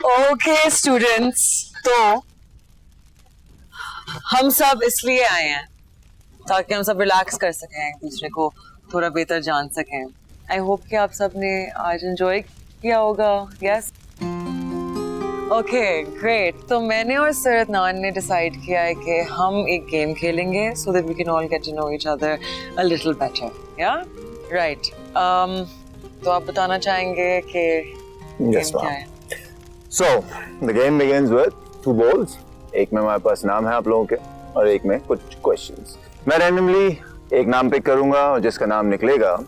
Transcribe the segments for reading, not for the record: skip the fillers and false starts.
Okay students, तो हम सब इसलिए आए हैं ताकि हम सब रिलैक्स कर सकें, एक दूसरे को थोड़ा बेहतर जान सकें। आई होप कि आप सब ने आज एंजॉय किया होगा। Yes, okay great. तो मैंने और सर अदनान ने डिसाइड किया है कि हम एक गेम खेलेंगे so that we can all get to know each other a little better. Yeah right, तो आप बताना चाहेंगे कि Yes, गेम क्या ma'am. है? So, the game begins with 2 balls. एक में हमारे पास नाम है आप लोगों के और एक में कुछ questions. मैं randomly एक नाम पिक करूंगा और जिसका नाम निकलेगा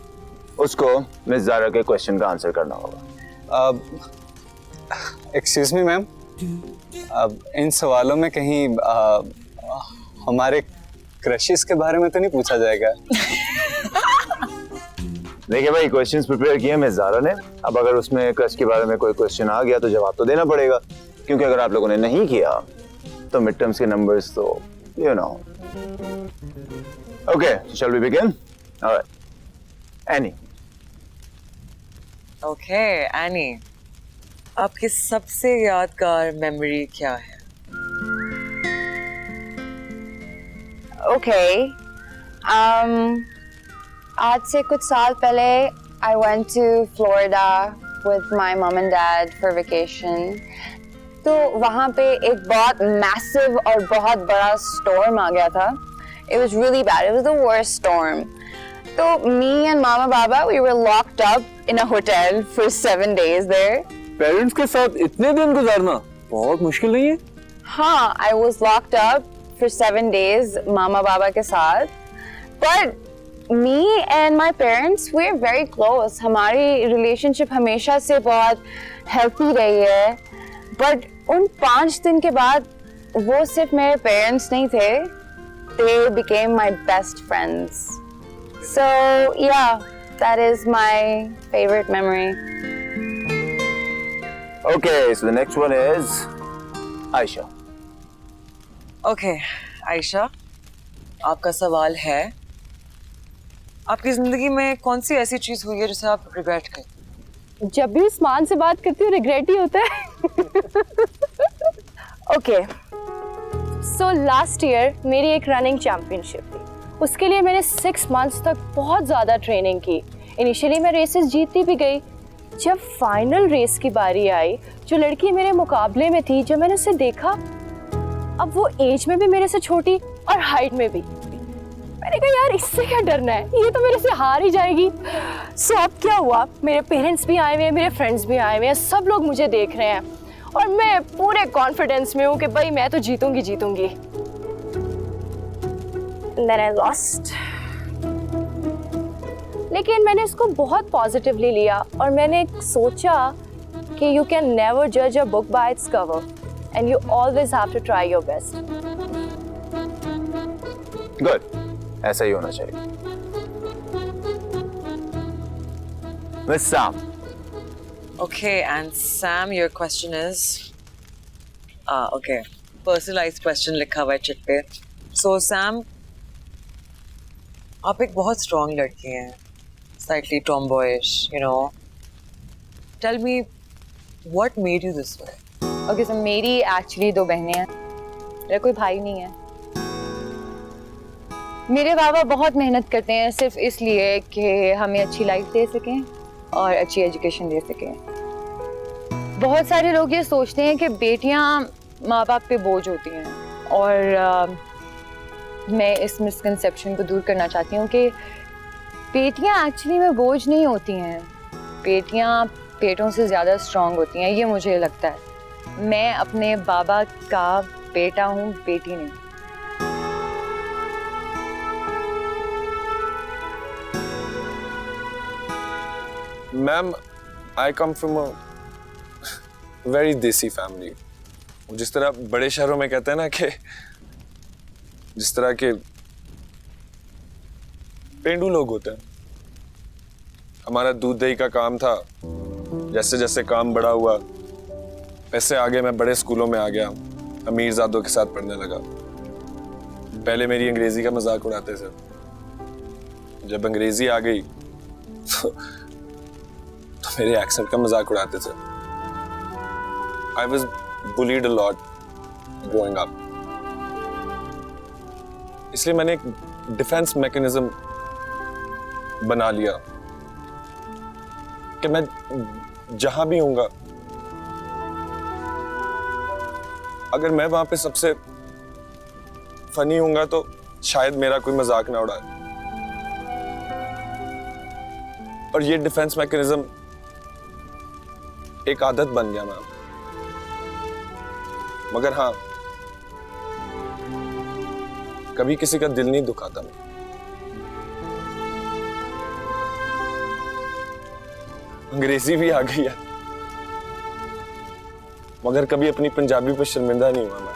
उसको मिस ज़ारा के क्वेश्चन का आंसर करना होगा। एक्सक्यूज मी मैम, अब इन सवालों में कहीं हमारे क्रशेस के बारे में तो नहीं पूछा जाएगा? देखिए भाई, क्वेश्चंस प्रिपेयर किए मिस ज़ारा ने। अब अगर उसमें क्रश के बारे में कोई क्वेश्चन आ गया तो जवाब तो देना पड़ेगा, क्योंकि अगर आप लोगों ने नहीं किया तो मिड टर्म्स के नंबर्स तो you know. Okay, shall we begin? Alright, Annie. Okay Annie, आपकी सबसे यादगार मेमोरी क्या है? Okay. आज से कुछ साल पहले I went to Florida with my mom and dad for vacation. तो वहाँ पे एक बहुत massive और बहुत बड़ा storm आ गया था. It was really bad. It was the worst storm. तो me and Mama Baba, we were locked up in a hotel for 7 days there. Parents के साथ इतने दिन गुजारना बहुत मुश्किल नहीं है? हाँ, I was locked up for 7 days मामा बाबा के साथ. But me and my parents, we're very close. हमारी relationship हमेशा से बहुत healthy रही है. But उन 5 दिन के बाद वो सिर्फ मेरे parents नहीं थे. They became my best friends. So yeah, that is my favorite memory. Okay, so the next one is Aisha. Okay Ayesha, आपका सवाल है, आपकी जिंदगी में कौन सी ऐसी चीज हुई है जिसे आप रिग्रेट करते? जब भी उस्मान से बात करती हूँ रिग्रेट ही होता है। ओके, सो लास्ट ईयर मेरी एक रनिंग चैम्पियनशिप थी। उसके लिए मैंने 6 मंथ्स तक बहुत ज़्यादा ट्रेनिंग की। इनिशियली मैं रेसेस जीतती भी गई। जब फाइनल रेस की बारी आई, जो लड़की मेरे मुकाबले में थी, जब मैंने उसे देखा, अब वो एज में भी मेरे से छोटी और हाइट में भी, मैंने कहा यार इससे क्या डरना है, ये तो मेरे से हार ही जाएगी। सो अब क्या हुआ, मेरे पेरेंट्स भी आए हुए हैं, मेरे फ्रेंड्स भी आए हुए हैं, सब लोग मुझे देख रहे हैं और मैं पूरे कॉन्फिडेंस में हूँ कि भाई मैं तो जीतूंगी जीतूंगी। Then I lost. लेकिन मैंने इसको बहुत पॉजिटिवली लिया और मैंने सोचा कि you can never judge a book by its cover and you always have to try your best. Good. ऐसा ही होना चाहिए। Miss Sam. Okay, and Sam, your question is, okay, personalized question लिखा हुआ है चिट पे। So Sam, आप एक बहुत strong लड़की हैं, slightly tomboyish, you know. Tell me, what made you this way? Okay, so मेरी एक्चुअली 2 बहनें हैं, मेरा कोई भाई नहीं है। मेरे बाबा बहुत मेहनत करते हैं सिर्फ इसलिए कि हमें अच्छी लाइफ दे सकें और अच्छी एजुकेशन दे सकें। बहुत सारे लोग ये सोचते हैं कि बेटियां माँ बाप पे बोझ होती हैं और मैं इस मिसकंसेप्शन को दूर करना चाहती हूँ कि बेटियां एक्चुअली में बोझ नहीं होती हैं। बेटियां बेटों से ज़्यादा स्ट्रांग होती हैं, ये मुझे लगता है। मैं अपने बाबा का बेटा हूँ, बेटी नहीं। Ma'am, I come from a very देसी फैमिली। जिस तरह बड़े शहरों में कहते हैं ना कि जिस तरह के पेंडू लोग होते हैं, हमारा दूध दही का काम था। जैसे जैसे काम बड़ा हुआ वैसे आगे मैं बड़े स्कूलों में आ गया, अमीरजादों के साथ पढ़ने लगा। पहले मेरी अंग्रेजी का मजाक उड़ाते थे, जब अंग्रेजी आ गई तो मेरे एक्सेंट का मजाक उड़ाते थे। I was bullied a lot growing up. इसलिए मैंने एक डिफेंस मैकेनिज्म बना लिया कि मैं जहां भी हूंगा, अगर मैं वहां पे सबसे फनी हूंगा तो शायद मेरा कोई मजाक ना उड़ाए। और ये डिफेंस मैकेनिज्म एक आदत बन गया मैम। मगर हाँ, कभी किसी का दिल नहीं दुखाता मैं। अंग्रेजी भी आ गई है, मगर कभी अपनी पंजाबी पर शर्मिंदा नहीं हुआ मैं।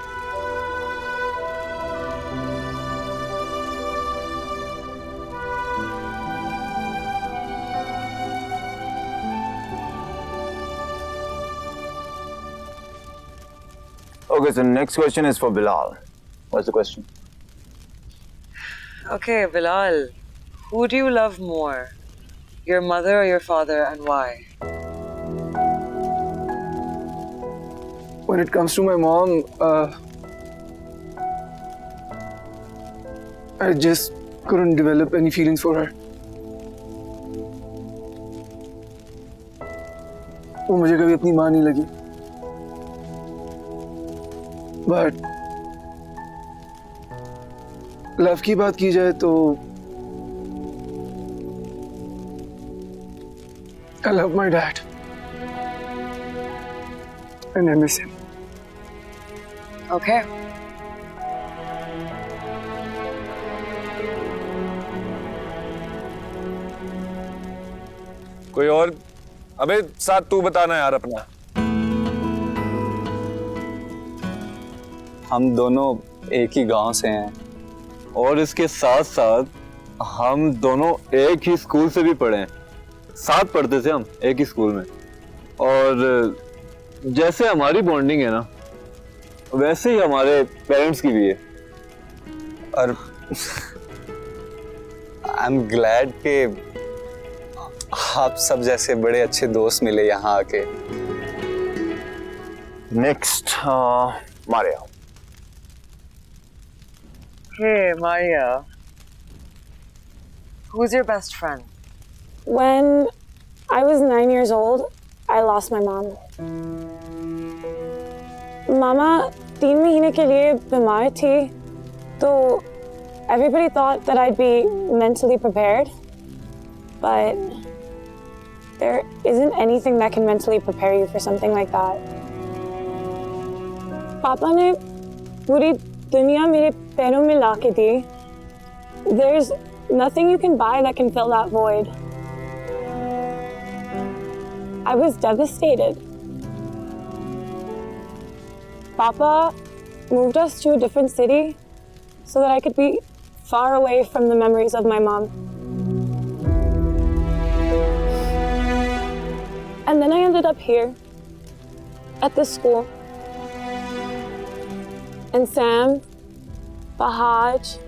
Okay, so next question is for Bilal. What's the question? Okay, Bilal, who do you love more? Your mother or your father, and why? When it comes to my mom, I just couldn't develop any feelings for her. वो मुझे कभी अपनी माँ नहीं लगी. But love की बात की जाए तो I love my dad and I miss him. Okay. कोई और? अबे साथ तू बताना यार अपना। हम दोनों एक ही गांव से हैं और इसके साथ साथ हम दोनों एक ही स्कूल से भी पढ़े हैं। साथ पढ़ते थे हम एक ही स्कूल में। और जैसे हमारी बॉन्डिंग है ना, वैसे ही हमारे पेरेंट्स की भी है। और आई एम ग्लैड कि आप सब जैसे बड़े अच्छे दोस्त मिले यहाँ आके। Next, Maria. Hey, Maria. Who's your best friend? When I was 9 years old, I lost my mom. Mama 3 महीने के लिए बीमार थी, तो everybody thought that I'd be mentally prepared, but there isn't anything that can mentally prepare you for something like that. पापा ने पूरी दुनिया मेरे पैरों में ला के दी. There's nothing you can buy that can fill that void. I was devastated. Papa moved us to a different city so that I could be far away from the memories of my mom. And then I ended up here at this school. And Sam, Bahaj,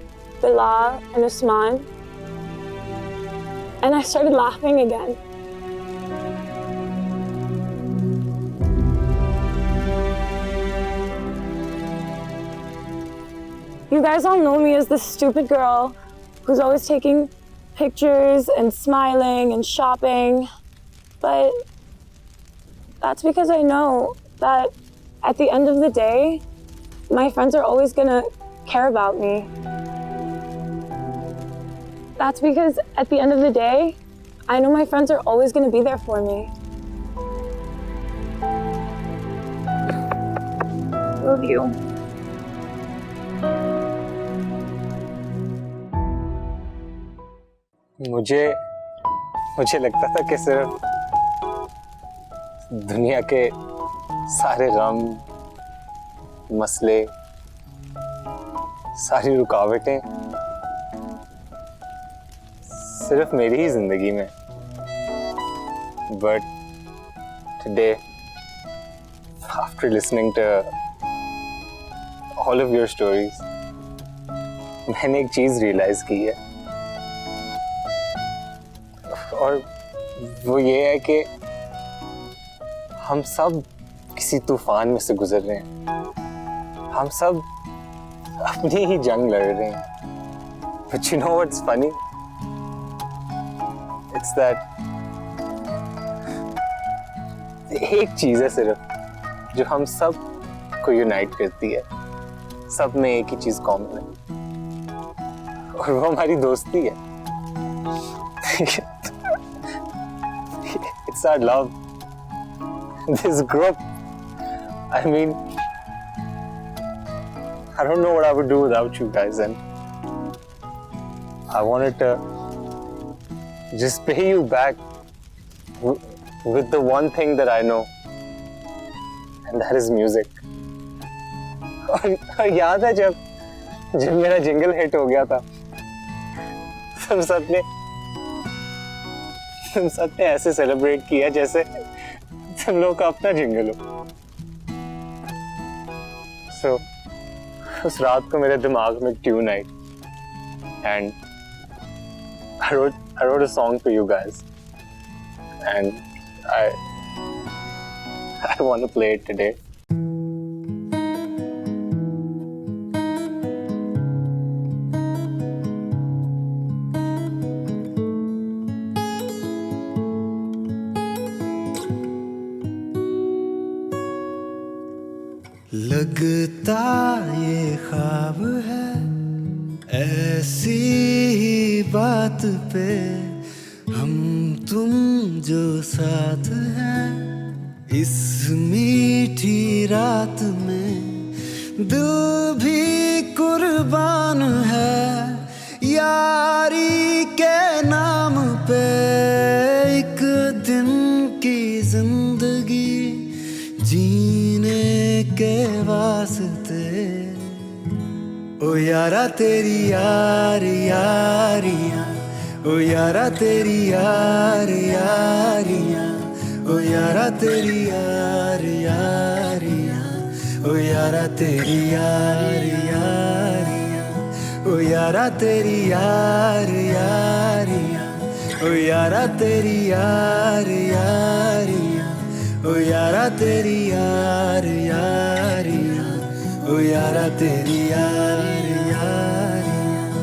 Bilal, and Usman. And I started laughing again. You guys all know me as this stupid girl who's always taking pictures and smiling and shopping. But that's because I know that at the end of the day, my friends are always gonna care about me. That's because at the end of the day, I know my friends are always gonna be there for me. Love you. मुझे लगता था कि सिर्फ दुनिया के सारे गम, मसले, सारी रुकावटें सिर्फ मेरी ही जिंदगी में। But today, after listening to all of your stories, मैंने एक चीज रियलाइज की है, और वो ये है कि हम सब किसी तूफान में से गुजर रहे हैं। हम सब अपनी ही जंग लड़ रहे हैं। But you know what's funny? It's that एक चीज है सिर्फ जो हम सब को यूनाइट करती है। सब में एक ही चीज कॉमन है और वो हमारी दोस्ती है। It's our love. This group. I mean, I don't know what I would do without you guys, and I wanted to just pay you back with the one thing that I know, and that is music. और याद है जब मेरा jingle hit हो गया था, तुम सबने ऐसे सेलिब्रेट किया जैसे तुम लोग का अपना जिंगल हो। So, उस रात को मेरे दिमाग में tune I, and I wrote a song for you guys, and I want to play it today. लगता ये ख्वाब है, ऐसी ही बात पे हम तुम जो साथ हैं, इस मीठी रात में दिल भी कुर्बान है। यारी के नाम पे एक दिन की जिंदगी जीने के वास्ते, ओ यारा तेरी यार यारियां, ओ यारा तेरी यार यारियां, ओ यारा तेरी यार यारियां, ओ यारा तेरी यार यारियां, ओ यारा तेरी यार यारियां, ओ यारा तेरी यार यारियां, ओ यारा तेरी यार यारियां, ओ यारा तेरी यार यारियां।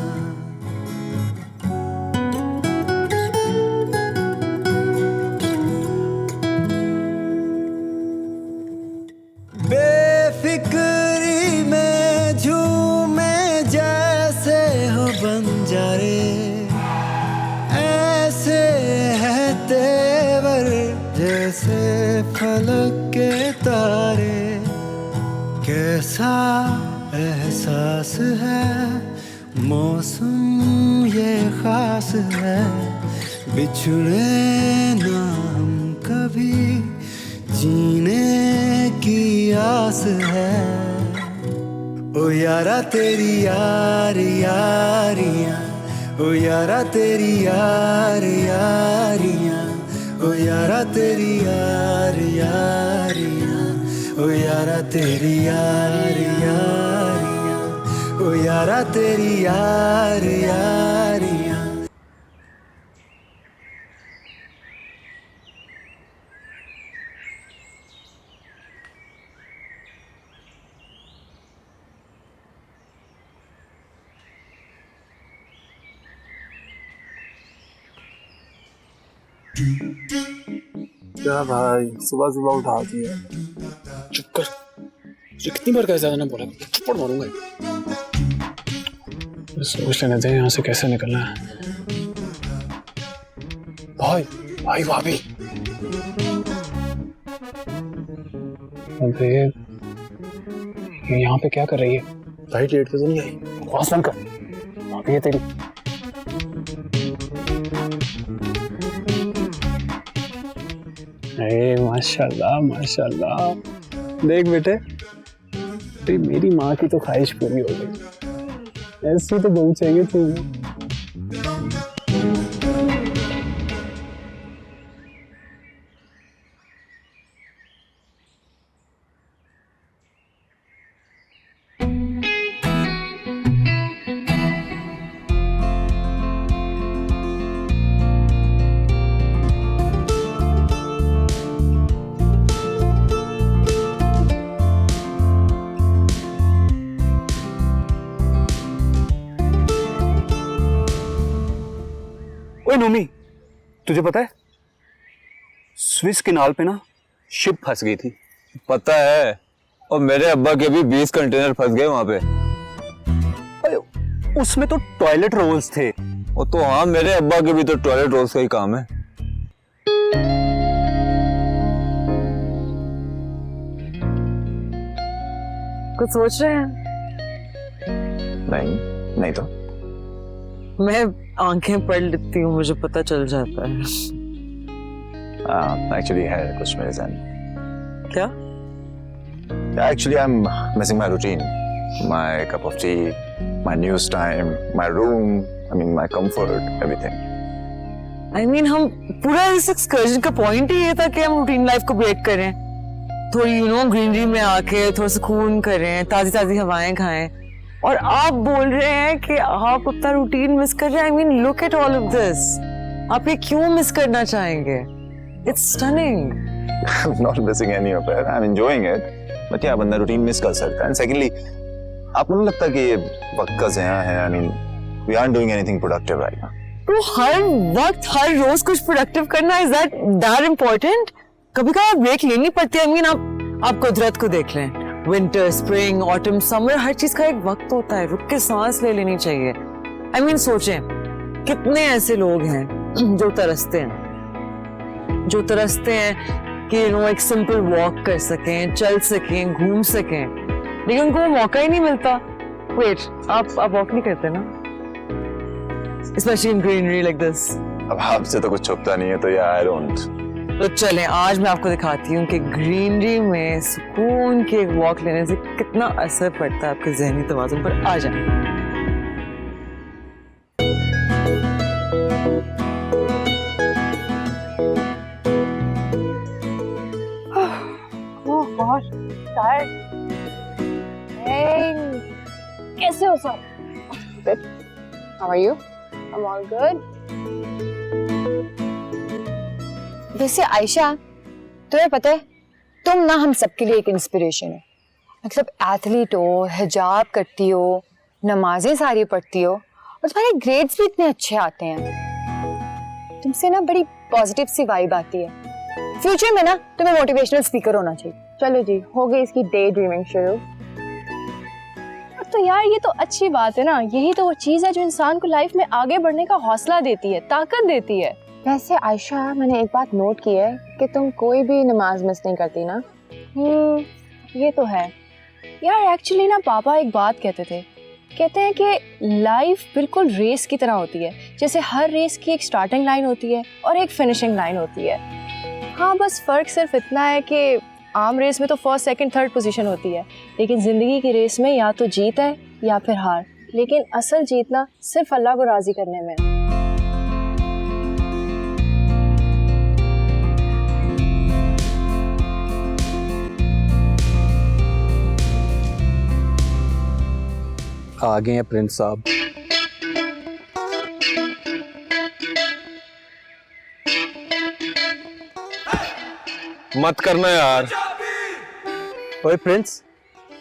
बेफिक्री में झूमे जैसे हो बंजारे, ऐसे है तेवर जैसे फलक के तारे। कैसा एहसास है, मौसम ये खास है, बिछड़े ना हम कभी, जीने की आस है। ओ यारा तेरी यार यारियां, ओ यारा तेरी यार यारियां, ओ यारा तेरी यार यारियां, ओ यारा तेरी यार यारियां, ओ यारा तेरी यार यारियां। क्या भाई, सुबह सुबह उठा दिया। चुप कर, तुझे कितनी बार कहा ज्यादा ना बोला, थप्पड़ मारूंगा। सोच लेने दे यहाँ से कैसे निकलना है। भाई भाई भाभी, अबे ये यहाँ पे क्या कर रही है? भाई डेट पे तो नहीं आई? बकवास बंद कर, भाभी है तेरी। अरे माशाल्लाह माशाल्लाह, देख बेटे, तेरी मेरी माँ की तो ख्वाहिश पूरी हो गई। ऐसी तो बहू चाहिए थी। ओए नोमी, तुझे पता है स्विस किनाल पे ना शिप फंस गई थी। पता है, और मेरे अब्बा के भी 20 कंटेनर फंस गए वहां पे। अरे उसमें तो टॉयलेट रोल्स थे। वो तो हाँ, मेरे अब्बा के भी तो टॉयलेट रोल्स का ही काम है। कुछ सोच रहे हैं? नहीं तो मैं आंखें पढ़ लेती हूँ, मुझे पता चल जाता है। एक्चुअली है कुछ मेरे ज़हन में। क्या? Actually, I'm missing my routine, my cup of tea, my news time, my room, I mean my comfort, everything. I mean, हम पूरा इस एक्सकर्जन का पॉइंट ही ये था कि हम रूटीन लाइफ को ब्रेक करें, थोड़ी ग्रीनरी में आके थोड़ा सुकून करें, ताजी ताजी हवाएं खाएं, और आप बोल रहे हैं कि आप अपना रूटीन मिस कर रहे हैं। I mean, look at all of this. आप ये क्यों मिस करना चाहेंगे? It's stunning. I'm not missing any of it. I'm enjoying it. But yeah, बंदा रूटीन मिस कर सकता है। And secondly, आपको नहीं लगता कि ये वक्त का ज़िया है? I mean, we aren't doing anything productive right now. तो हर वक्त हर रोज कुछ प्रोडक्टिव करना is that important? कभी कभी ब्रेक लेनी पड़ती है। I mean, आप कुदरत को देख लें, विंटर, स्प्रिंग, ऑटम, समर, हर चीज का एक वक्त होता है, रुक के सांस ले लेनी चाहिए। I mean, सोचें कितने ऐसे लोग हैं जो तरसते हैं कि एक सिंपल वॉक कर सकें, चल सकें, घूम सकें, लेकिन उनको वो मौका ही नहीं मिलता। वेट, आप वॉक नहीं करते ना? Especially in greenery like this. अब आपसे तो कुछ छुपता नहीं है, तो यार I don't. तो चलें, आज मैं आपको दिखाती हूँ कि ग्रीनरी में सुकून के एक वॉक लेने से कितना असर पड़ता है आपके ज़हनी तवाज़ुन पर। आ जाए। कैसे हो sir? Good. How are you? I'm all good. वैसे आयशा, तुम्हें पता है तुम ना हम सबके लिए एक इंस्पिरेशन है। मतलब एथलीट हो, हिजाब करती हो, नमाजें सारी पढ़ती हो, और तुम्हारे ग्रेड्स भी इतने अच्छे आते हैं। तुमसे ना बड़ी पॉजिटिव सी वाइब आती है। फ्यूचर में ना तुम्हें मोटिवेशनल स्पीकर होना चाहिए। चलो जी, हो गई इसकी डे ड्रीमिंग शुरू। तो यार ये तो अच्छी बात है ना, यही तो वो चीज है जो इंसान को लाइफ में आगे बढ़ने का हौसला देती है, ताकत देती है। वैसे आयशा, मैंने एक बात नोट की है कि तुम कोई भी नमाज मिस नहीं करती ना। ये तो है यार। एक्चुअली ना पापा एक बात कहते हैं कि लाइफ बिल्कुल रेस की तरह होती है। जैसे हर रेस की एक स्टार्टिंग लाइन होती है और एक फिनिशिंग लाइन होती है। हाँ, बस फर्क सिर्फ इतना है कि आम रेस में तो फर्स्ट, सेकंड, थर्ड पोजीशन होती है, लेकिन जिंदगी की रेस में या तो जीत है या फिर हार। लेकिन असल जीतना सिर्फ अल्लाह को राजी करने में है। आ गए हैं प्रिंस साहब। मत करना यार। ओए प्रिंस,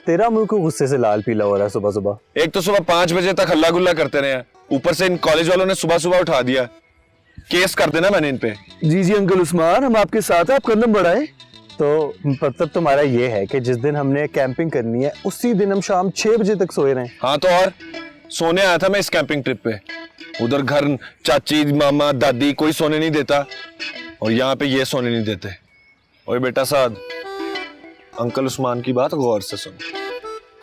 तेरा मुंह को गुस्से से लाल पीला हो रहा है सुबह सुबह। एक तो सुबह 5 बजे तक हल्ला गुल्ला करते रहे हैं, ऊपर से इन कॉलेज वालों ने सुबह सुबह उठा दिया। केस कर देना मैंने इन पे। जी अंकल उस्मान, हम आपके साथ हैं, आप कदम बढ़ाएं। तो मतलब तुम्हारा ये है कि जिस दिन हमने कैंपिंग करनी है उसी दिन हम शाम 6 बजे तक सोए रहे। हाँ तो और सोने आया था मैं इस कैंपिंग ट्रिप पे। उधर घर चाची, मामा, दादी कोई सोने नहीं देता, और यहाँ पे ये सोने नहीं देते। ओए बेटा साद, अंकल उस्मान की बात गौर से सुन।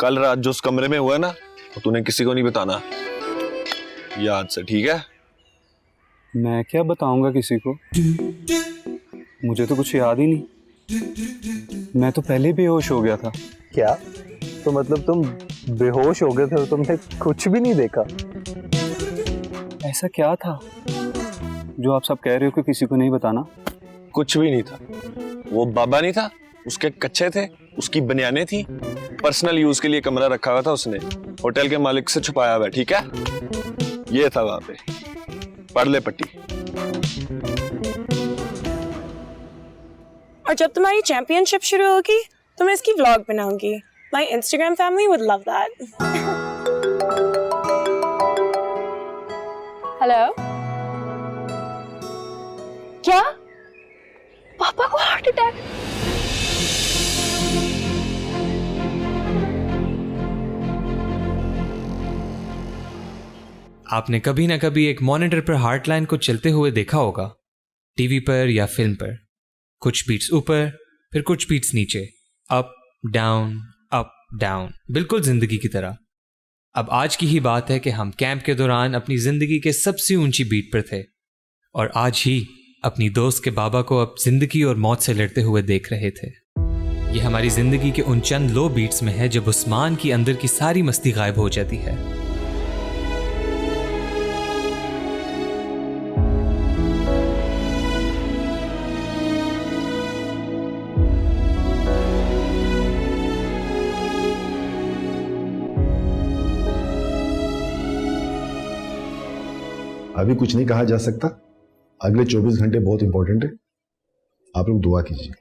कल रात जो उस कमरे में हुआ ना, तो तूने किसी को नहीं बताना, याद से, ठीक है? मैं क्या बताऊंगा किसी को, मुझे तो कुछ याद ही नहीं। मैं तो पहले बेहोश हो गया था। क्या? तो मतलब तुम बेहोश हो गए थे और तुमने कुछ भी नहीं देखा? ऐसा क्या था जो आप सब कह रहे हो कि किसी को नहीं बताना? कुछ भी नहीं था। वो बाबा नहीं था, उसके कच्चे थे, उसकी बनियानें थी, पर्सनल यूज के लिए कमरा रखा हुआ था उसने, होटल के मालिक से छुपाया हुआ, ठीक है? ये था वहां पे। पढ़ ले पट्टी। और जब तुम्हारी चैंपियनशिप शुरू होगी तो मैं इसकी व्लॉग बनाऊंगी। My Instagram family would love that. Hello, क्या? पापा को हार्ट अटैक? आपने कभी ना कभी एक मॉनिटर पर हार्ट लाइन को चलते हुए देखा होगा, टीवी पर या फिल्म पर। कुछ बीट्स ऊपर, फिर कुछ बीट्स नीचे, अप डाउन, बिल्कुल जिंदगी की तरह। अब आज की ही बात है कि हम कैंप के दौरान अपनी जिंदगी के सबसे ऊंची बीट पर थे और आज ही अपनी दोस्त के बाबा को अब जिंदगी और मौत से लड़ते हुए देख रहे थे। ये हमारी जिंदगी के उन चंद लो बीट्स में है जब उस्मान की अंदर की सारी मस्ती गायब हो जाती है। अभी कुछ नहीं कहा जा सकता, अगले 24 घंटे बहुत इंपॉर्टेंट है, आप लोग दुआ कीजिए।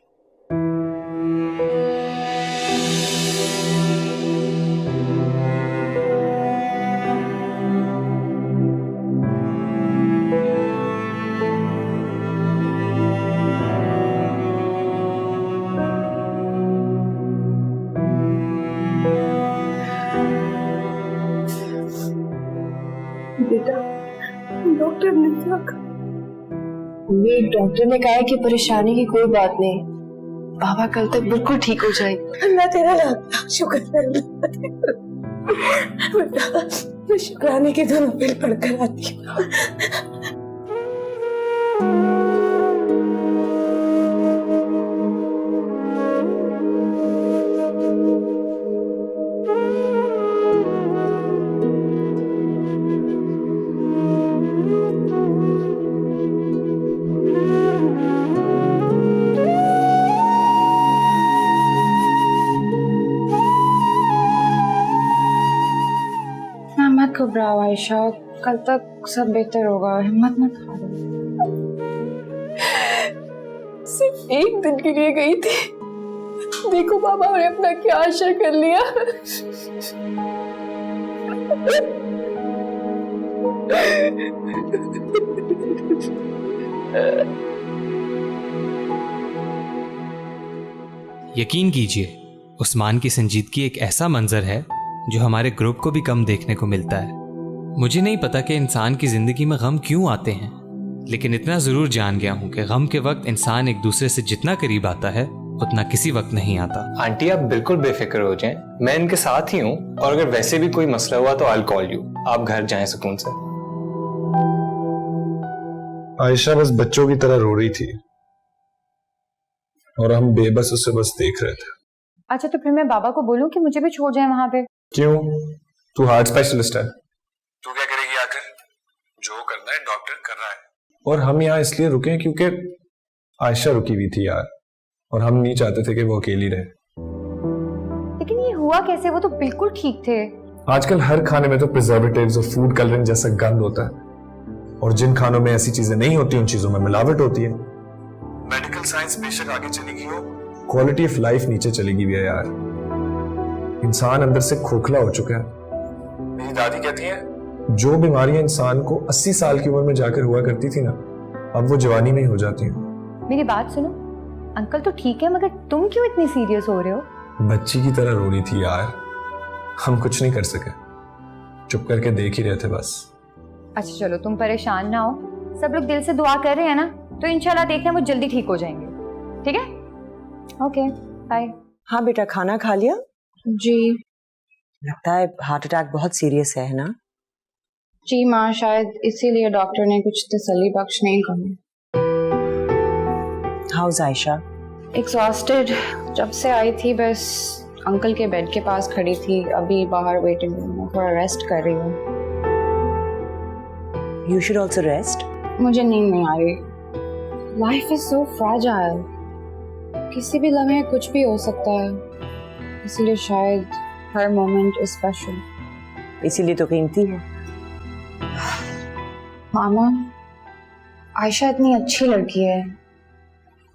बेटा, डॉक्टर ने कहा है कि परेशानी की कोई बात नहीं, बाबा कल तक बिल्कुल ठीक हो जाएंगे। अल्लाह तेरा लाख शुक्र है। बेटा, मैं शुक्राने के दोनों बिल पढ़कर आती हूँ। मत घबराओ आयशा, कल तक सब बेहतर होगा, हिम्मत मत हारो। सिर्फ एक दिन के लिए गई थी, देखो बाबा ने अपना क्या आशा कर लिया। यकीन कीजिए, उस्मान की संजीदगी एक ऐसा मंजर है जो हमारे ग्रुप को भी कम देखने को मिलता है। मुझे नहीं पता कि इंसान की जिंदगी में गम क्यों आते हैं, लेकिन इतना जरूर जान गया हूं कि गम के वक्त इंसान एक दूसरे से जितना करीब आता है उतना किसी वक्त नहीं आता। आंटी आप बिल्कुल बेफिक्र हो जाएं, मैं इनके साथ ही हूँ और अगर वैसे भी कोई मसला हुआ तो आई विल कॉल यू। आप घर जाएं सुकून से। आयशा बस बच्चों की तरह रो रही थी और हम बेबस उसे बस देख रहे थे। अच्छा, तो फिर मैं बाबा को बोलूं कि मुझे भी छोड़ जाए वहां पे? क्यों? तू हार्ट स्पेशलिस्ट है। तू क्या करेगी आकर? जो करना है डॉक्टर कर रहा है। और हम यहाँ इसलिए रुके क्योंकि आयशा रुकी हुई थी यार, और हम नहीं चाहते थे कि वो अकेली रहे। लेकिन ये हुआ कैसे? वो तो बिल्कुल ठीक थे। आजकल हर खाने में तो प्रिजर्वेटिव्स और फूड कलरिंग जैसा गंद होता है, और जिन खानों में ऐसी चीजें नहीं होती उन चीजों में मिलावट होती है। मेडिकल साइंस बेशक आगे चली गई हो, क्वालिटी ऑफ लाइफ नीचे चली गई है यार। इंसान अंदर से खोखला हो चुका है। मेरी दादी कहती है जो बीमारियां इंसान को 80 साल की उम्र में जाकर हुआ करती थी ना, अब वो जवानी में ही हो जाती हैं। मेरी बात सुनो, अंकल तो ठीक है, मगर तुम क्यों इतनी सीरियस हो रहे हो? बच्ची की तरह रो रही थी यार, हम कुछ नहीं कर सके, चुप करके देख ही रहे थे बस। अच्छा चलो, तुम परेशान ना हो, सब लोग दिल से दुआ कर रहे हैं ना, तो इंशाल्लाह देखना वो जल्दी ठीक हो जाएंगे। ठीक है, ओके बाय। हाँ बेटा, खाना खा लिया? जी। लगता है हार्ट अटैक बहुत सीरियस है ना? जी माँ, शायद इसीलिए डॉक्टर ने कुछ तसल्ली बख्श नहीं कहा। हाउस आयशा? एग्जॉस्टेड, जब से आई थी बस अंकल के बेड के पास खड़ी थी, अभी बाहर वेटिंग रूम में थोड़ा रेस्ट कर रही हूँ। You should also rest. मुझे नींद नहीं आ रही। लाइफ इज सो फ्रैजाइल, किसी भी लम्हे कुछ भी हो सकता है, इसलिए शायद हर मोमेंट इज स्पेशल। इसीलिए तो कीमती है। मामा, आयशा इतनी अच्छी लड़की है,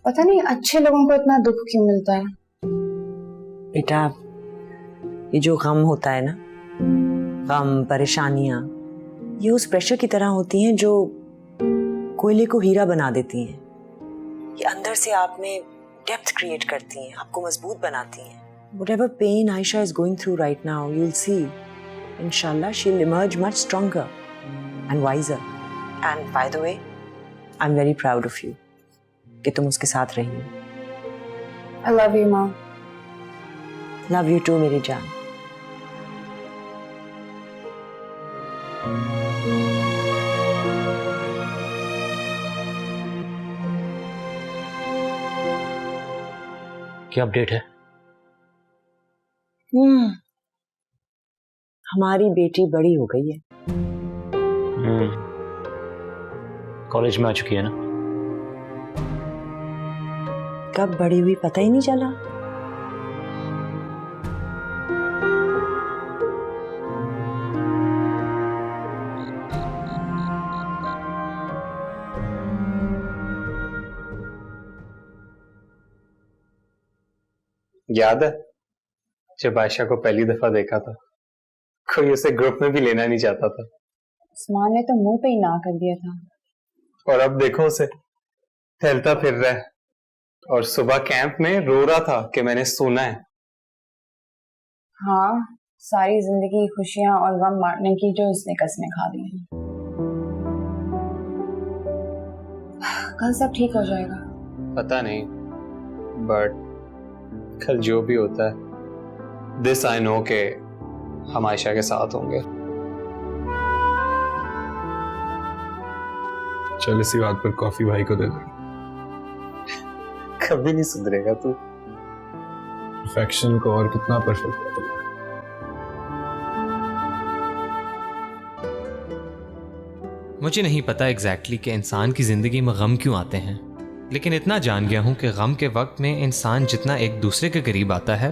पता नहीं अच्छे लोगों को इतना दुख क्यों मिलता है। बेटा, ये जो गम होता है ना, गम, परेशानियां, ये उस प्रेशर की तरह होती हैं जो कोयले को हीरा बना देती हैं। ये अंदर से आप में डेप्थ क्रिएट करती हैं, आपको मजबूत बनाती हैं. Whatever pain Aisha is going through right now, you'll see, inshallah, she'll emerge much stronger and wiser. And by the way, I'm very proud of you कि तुम उसके साथ रही हो. I love you, Mom. Love you too, मेरी जान. क्या update है? हमारी बेटी बड़ी हो गई है. कॉलेज में आ चुकी है ना? कब बड़ी हुई पता ही नहीं चला. याद है जब आयशा को पहली दफा देखा था, कोई उसे ग्रुप में भी लेना नहीं चाहता था. उस्मान ने तो मुंह पे ही ना कर दिया था. और अब देखो उसे टहलता फिर रहा है और सुबह कैंप में रो रहा था कि मैंने सुना है. हाँ, सारी जिंदगी खुशियां और गम बांटने की जो उसने कस्में खा ली हैं. कल सब ठीक हो जाएगा. पता नहीं, बट कल जो भी होता है, दिस आई नो के हम आयशा के साथ होंगे. चल इसी बात पर कॉफी भाई को दे दो. कभी नहीं सुधरेगा तू. परफेक्शन को और कितना परफेक्ट कर दूंगा. मुझे नहीं पता एग्जैक्टली कि इंसान की जिंदगी में गम क्यों आते हैं, लेकिन इतना जान गया हूं कि गम के वक्त में इंसान जितना एक दूसरे के करीब आता है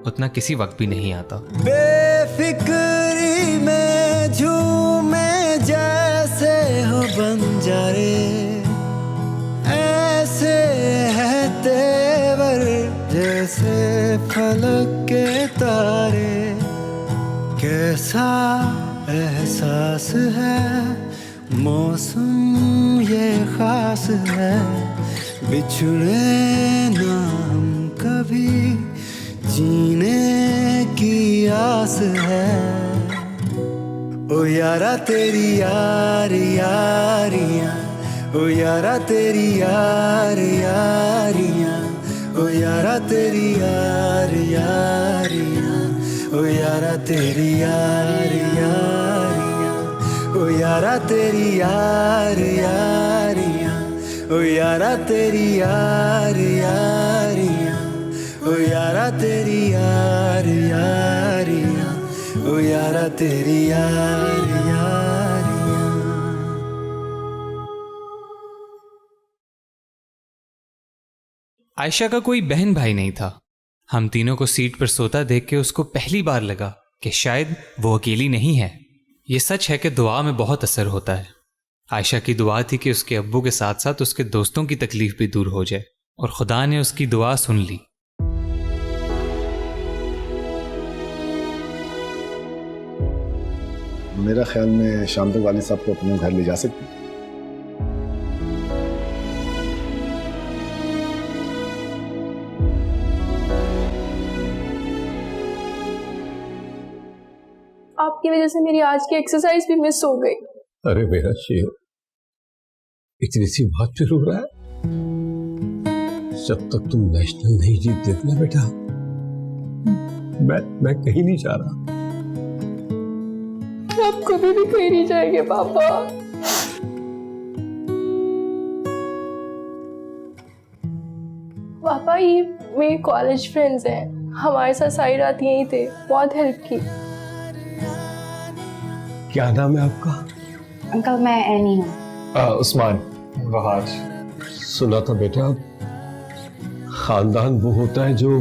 उतना किसी वक्त भी नहीं आता. बेफिक्री में झूमे जैसे हो बंजारे, ऐसे है तेवर जैसे फलक के तारे. कैसा एहसास है, मौसम ये खास है, बिछड़े ना हम कभी, जीने की आस है. ओ यारा तेरी यार यारियां, ओ यारा तेरी यार यारियां, ओ यारा तेरी यार यारियां, ओ यारा तेरी यार यारियां, ओ यारा तेरी यार यारियां, ओ यारा तेरी यार यारियां, ओ यारा तेरी यार यारियां, ओ यारा तेरी यार यारियां. आयशा का कोई बहन भाई नहीं था. हम तीनों को सीट पर सोता देख के उसको पहली बार लगा कि शायद वो अकेली नहीं है. ये सच है कि दुआ में बहुत असर होता है. आयशा की दुआ थी कि उसके अब्बू के साथ साथ उसके दोस्तों की तकलीफ भी दूर हो जाए, और खुदा ने उसकी दुआ सुन ली. मेरा ख्याल में शाम तक वालिद साहब को अपने घर ले जा सकते हैं. आपकी वजह से मेरी आज की एक्सरसाइज भी मिस हो गई. अरे मेरा शेर, इतनी सी बात पे रो रहा है? जब तक तुम नेशनल नहीं जीत देते ना बेटा, मैं कहीं नहीं जा रहा. आप कभी भी कहीं नहीं जाएंगे पापा. पापा ये मेरे कॉलेज फ्रेंड्स हैं, हमारे साथ सारी रात यहीं थे, बहुत हेल्प की. क्या नाम है आपका? अंकल मैं एनी हूँ. उस्मान. वहाज. सुना था बेटा, खानदान वो होता है जो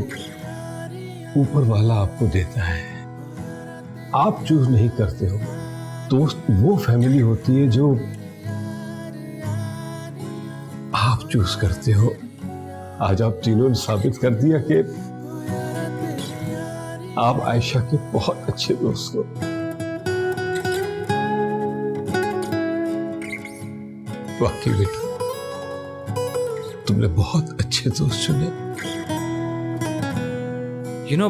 ऊपर वाला आपको देता है, आप चूज नहीं करते हो. दोस्त वो फैमिली होती है जो आप चूज करते हो. आज आप तीनों ने साबित कर दिया कि आप आयशा के बहुत अच्छे दोस्त हो. वाकई बेटा तुमने बहुत अच्छे दोस्त चुने।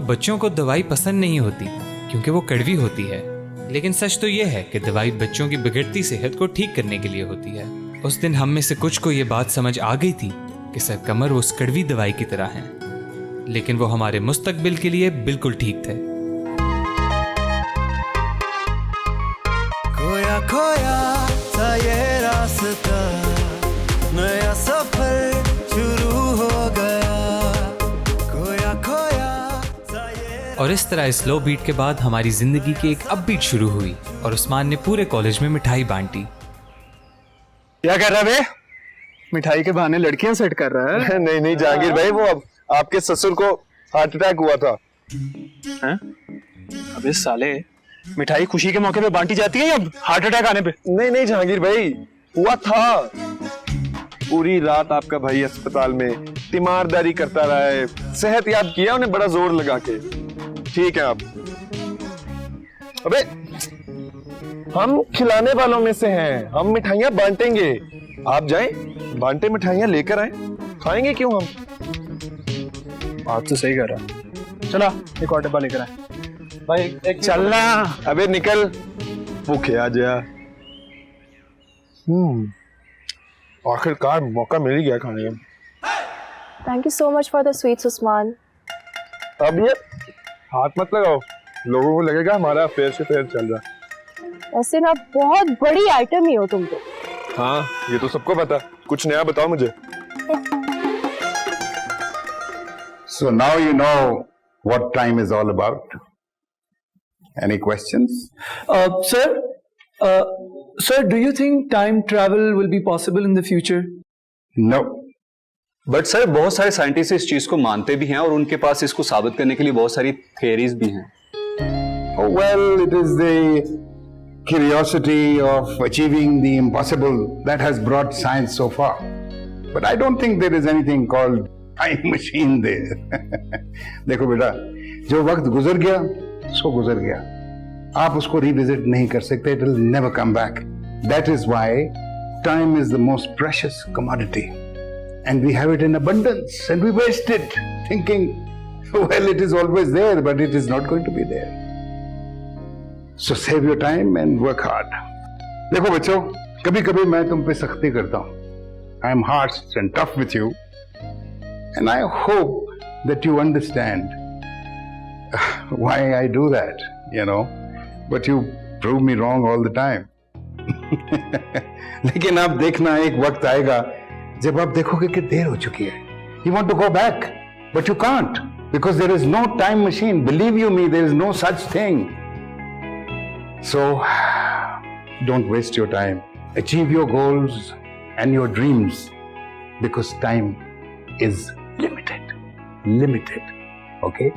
बच्चों को दवाई पसंद नहीं होती क्योंकि वो कड़वी होती है, लेकिन सच तो ये है कि दवाई बच्चों की बिगड़ती सेहत को ठीक करने के लिए होती है। उस दिन हम में से कुछ को ये बात समझ आ गई थी कि सर कमर उस कड़वी दवाई की तरह हैं, लेकिन वो हमारे मुस्तकबिल के लिए बिल्कुल ठीक थे। खोया खोया सा ये रास्ता, नया सफर शुरू हो गया। खोया खोया सा ये। और इस तरह स्लो बीट के बाद हमारी जिंदगी की एक अपबीट शुरू हुई और उस्मान ने पूरे कॉलेज में मिठाई बांटी। क्या कर रहा है बे? मिठाई के बहाने लड़कियां सेट कर रहा है? नहीं नहीं जहांगीर भाई, वो अब आपके ससुर को हार्ट अटैक हुआ था। हैं? अबे साले, मिठाई खुशी के मौके पे बांटी जाती है या हार्ट अटैक आने पे? नहीं नहीं जहांगीर भाई, हुआ था। पूरी रात आपका भाई अस्पताल में तीमारदारी करता रहा है, सेहत याब किया उन्हें बड़ा जोर लगा के। ठीक है आप। अबे हम खिलाने वालों में से हैं, हम मिठाइयां बांटेंगे। आप जाएं, बांटे मिठाइयां लेकर आए, खाएंगे क्यों हम? बात तो सही कर रहा। चला एक और डब्बा लेकर आए भाई। एक चलना। अबे निकल, भूखे आ जा। आखिरकार मौका मिल ही गया खाने का। Thank you so much for the sweets Usman. अब ये हाथ मत लगाओ, लोगों को लगेगा हमारा अफेयर से फेयर चल रहा। ऐसे ना बहुत बड़ी आइटम ही हो तुम तो। हाँ ये तो सबको पता, कुछ नया बताओ मुझे। So now you know what time is all about. Any questions? Sir, do you think time travel will be possible in the future? No. But sir बहुत सारे साइंटिस्ट इस चीज को मानते भी हैं और उनके पास इसको साबित करने के लिए बहुत सारी थियरीज भी हैं। Oh, well, it is the curiosity of achieving the impossible that has brought science so far. But I don't think there is anything called time machine there. देखो बेटा, जो वक्त गुजर गया सो गुजर गया, आप उसको रिविजिट नहीं कर सकते। It will never come back. That is why time is the most precious commodity, and we have it in abundance, and we waste it thinking, well, it is always there, but it is not going to be there. So save your time and work hard. देखो बच्चों, कभी कभी मैं तुम पे सख्ती करता हूँ. I am harsh and tough with you, and I hope that you understand why I do that, you know. But you prove me wrong all the time. लेकिन आप देखना, एक वक्त आएगा जब आप देखोगे कि देर हो चुकी है. You want to go back, but you can't, because there is no time machine. Believe you me, there is no such thing. So, don't waste your time. Achieve your goals and your dreams, because time is limited. Limited. Okay?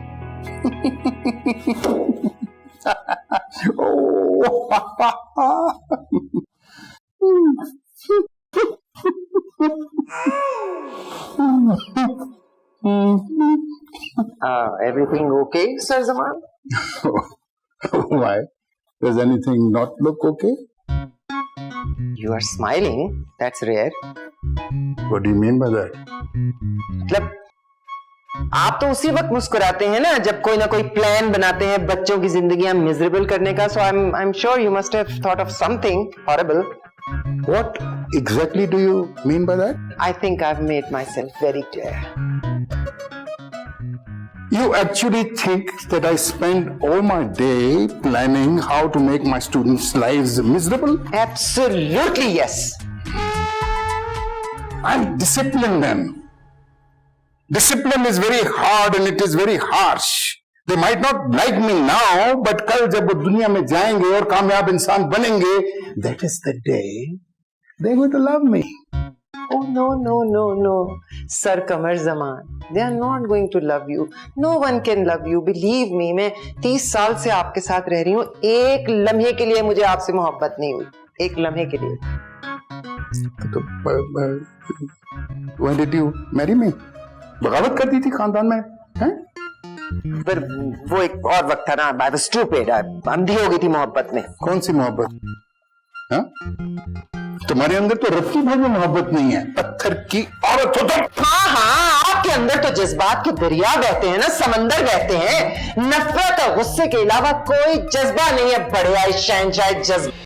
Everything okay, Sir Zaman? Why? Does anything not look okay? You are smiling. That's rare. What do you mean by that? मतलब आप तो उसी वक्त मुस्कुराते हैं ना जब कोई ना कोई प्लान बनाते हैं बच्चों की जिंदगियां मिजरेबल करने का. So I'm sure you must have thought of something horrible. What exactly do you mean by that? I think I've made myself very clear. You actually think that I spend all my day planning how to make my students' lives miserable? Absolutely yes. I'm disciplining them. Discipline is very hard and it is very harsh. They might not like me now, but कल जब वो दुनिया में जाएंगे और कामयाब इंसान बनेंगे, that is the day they're going to love me. Oh no, Sir Qamar Zaman. They are not going to love you. No one can love you. Believe me. मैं 30 साल से आपके साथ रह रही हूँ. एक लम्हे के लिए मुझे आपसे मोहब्बत नहीं हुई. एक लम्हे के लिए. When did you marry me? बगावत कर दी थी खानदान में, हैं? पर वो एक और वक्त था ना. I was stupid. अंधी हो गई थी मोहब्बत में. कौन सी मोहब्बत? हाँ? तुम्हारे अंदर तो रफ्ती भर में मोहब्बत नहीं है. पत्थर की औरत हो तुम। हाँ हाँ, आपके अंदर तो जज्बात के दरिया बहते हैं ना, समंदर बहते हैं। नफरत और गुस्से के अलावा कोई जज्बा नहीं है बड़े आए शहंशाह जज्बा।